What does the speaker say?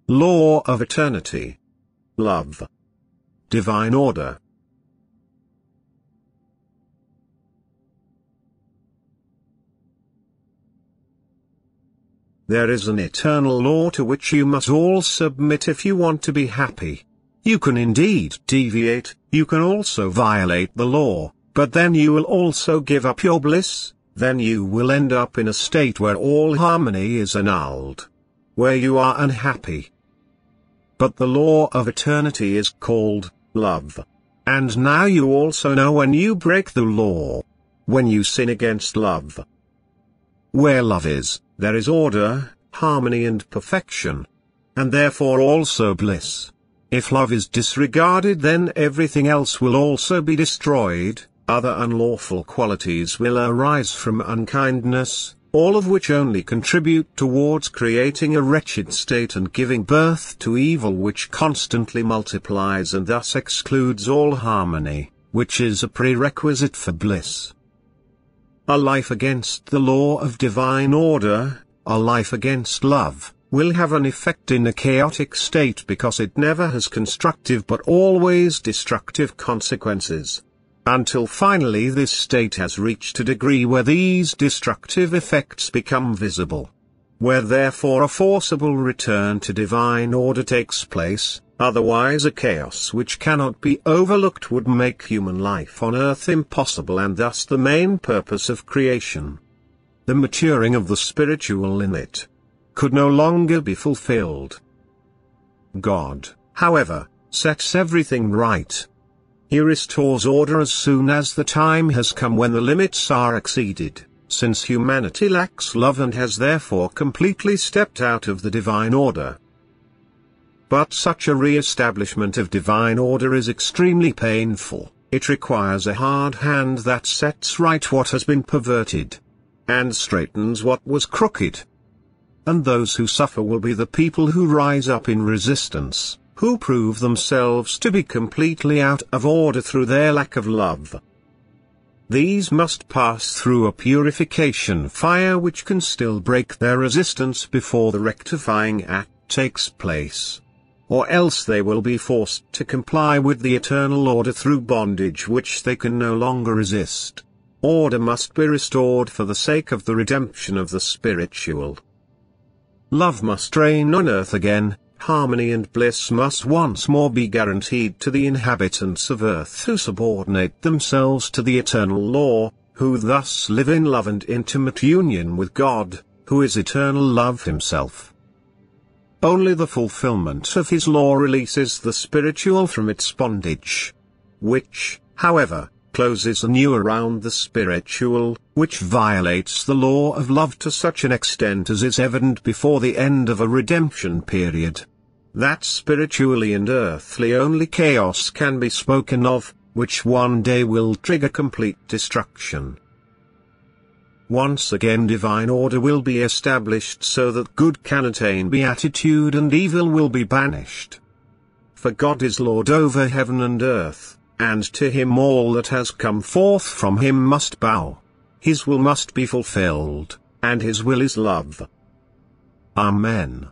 Law of eternity. Love. Divine order. There is an eternal law to which you must all submit if you want to be happy. You can indeed deviate, you can also violate the law, but then you will also give up your bliss, then you will end up in a state where all harmony is annulled, where you are unhappy. But the law of eternity is called love. And now you also know when you break the law, when you sin against love. Where love is, there is order, harmony and perfection. And therefore also bliss. If love is disregarded, then everything else will also be destroyed, other unlawful qualities will arise from unkindness, all of which only contribute towards creating a wretched state and giving birth to evil which constantly multiplies and thus excludes all harmony, which is a prerequisite for bliss. A life against the law of divine order, a life against love, will have an effect in a chaotic state because it never has constructive but always destructive consequences. Until finally this state has reached a degree where these destructive effects become visible. Where therefore a forcible return to divine order takes place, otherwise a chaos which cannot be overlooked would make human life on earth impossible and thus the main purpose of creation, the maturing of the spiritual in it, could no longer be fulfilled. God, however, sets everything right. He restores order as soon as the time has come when the limits are exceeded, since humanity lacks love and has therefore completely stepped out of the divine order. But such a re-establishment of divine order is extremely painful. It requires a hard hand that sets right what has been perverted, and straightens what was crooked. And those who suffer will be the people who rise up in resistance, who prove themselves to be completely out of order through their lack of love. These must pass through a purification fire which can still break their resistance before the rectifying act takes place. Or else they will be forced to comply with the eternal order through bondage which they can no longer resist. Order must be restored for the sake of the redemption of the spiritual. Love must reign on earth again, harmony and bliss must once more be guaranteed to the inhabitants of earth who subordinate themselves to the eternal law, who thus live in love and intimate union with God, who is eternal love himself. Only the fulfillment of his law releases the spiritual from its bondage, which, however, closes anew around the spiritual, which violates the law of love to such an extent as is evident before the end of a redemption period. That spiritually and earthly only chaos can be spoken of, which one day will trigger complete destruction. Once again divine order will be established so that good can attain beatitude and evil will be banished. For God is Lord over heaven and earth, and to him all that has come forth from him must bow. His will must be fulfilled, and his will is love. Amen.